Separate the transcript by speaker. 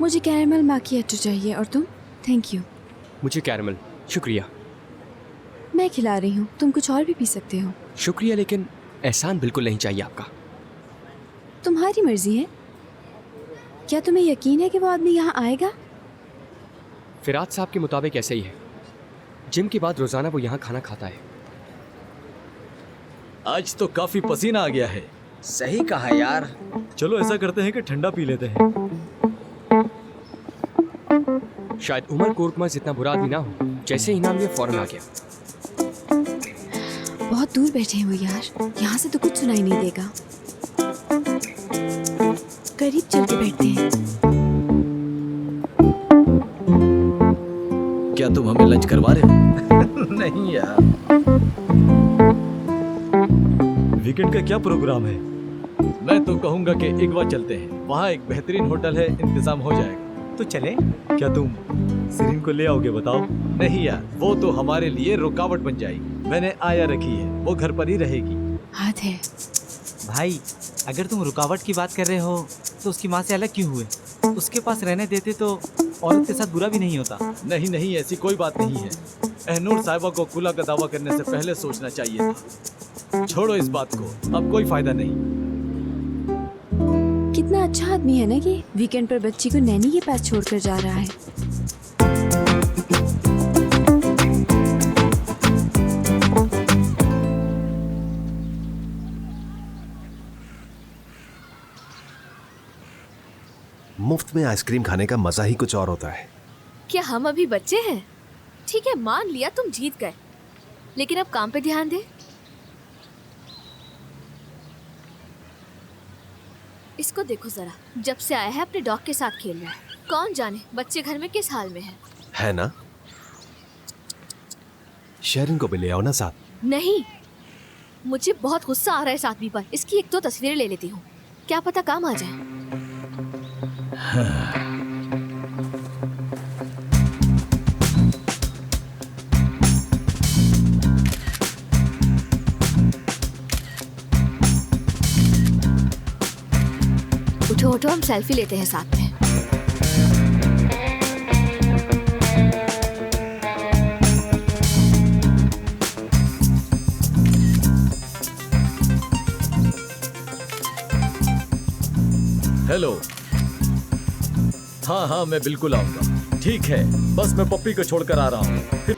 Speaker 1: मुझे कैरेमल माकियाटो चाहिए और तुम? Thank you.
Speaker 2: मुझे कैरेमल, शुक्रिया।
Speaker 1: मैं खिला रही हूँ, तुम कुछ और भी पी सकते हो।
Speaker 2: शुक्रिया, लेकिन एहसान बिल्कुल नहीं चाहिए आपका।
Speaker 1: तुम्हारी मर्जी है। क्या तुम्हें यकीन है कि वो आदमी यहाँ आएगा?
Speaker 2: फिराद साहब के मुताबिक ऐसे ही है। जिम के बाद रोजाना वो यहाँ खाना खाता है।
Speaker 3: आज तो काफी पसीना आ गया है।
Speaker 4: सही कहा यार।
Speaker 3: चलो ऐसा करते हैं कि ठंडा पी लेते हैं।
Speaker 2: शायद उमर कोर्कमज इतना बुरा आदमी ना हो। जैसे ही नाम लिया फौरन आ गया।
Speaker 1: बहुत दूर बैठे हैं वो यार, यहाँ से तो कुछ सुनाई नहीं देगा। करीब चल के बैठते हैं।
Speaker 3: क्या तुम हमें लंच करवा रहे हो?
Speaker 4: नहीं यार।
Speaker 3: वीकेंड का क्या प्रोग्राम है? मैं तो कहूँगा कि एक बार चलते हैं। वहाँ एक बेहतरीन होटल है, इंतजाम हो जाएगा।
Speaker 5: तो चले? क्या तुम सिरिन को ले आओगे? बताओ।
Speaker 3: नहीं यार, वो तो हमारे लिए रुकावट बन जाएगी। मैंने आया रखी है, वो घर पर ही रहेगी।
Speaker 1: हाथ है।
Speaker 5: भाई, अगर तुम रुकावट की बात कर रहे हो तो उसकी माँ से अलग क्यों हुए? उसके पास रहने देते तो औरत के साथ बुरा भी नहीं होता।
Speaker 3: नहीं नहीं, ऐसी कोई बात नहीं है। अहनूर साहिबा को खुला का दावा करने से पहले सोचना चाहिए था। छोड़ो इस बात को, अब कोई फायदा नहीं।
Speaker 1: कितना अच्छा आदमी है ना कि वीकेंड पर बच्ची को नैनी के पास छोड़कर जा रहा है।
Speaker 6: मुफ्त में आइसक्रीम खाने का मजा ही कुछ और होता है।
Speaker 7: क्या हम अभी बच्चे हैं? ठीक है, मान लिया तुम जीत गए, लेकिन अब काम पे ध्यान दे। इसको देखो जरा, जब से आया है अपने डॉग के साथ खेल रहा है। कौन जाने बच्चे घर में किस हाल में है
Speaker 6: ना? शेरिन को भी ले आओ ना साथ।
Speaker 7: नहीं, मुझे बहुत गुस्सा आ रहा है इस आदमी पर। इसकी एक दो तस्वीरें ले लेती हूँ, क्या पता काम आ जाए। उठो उठो, हम सेल्फी लेते हैं साथ में।
Speaker 3: हेलो। हाँ हाँ, मैं बिल्कुल आऊंगा। ठीक है, बस मैं पप्पी को छोड़कर आ रहा हूँ, फिर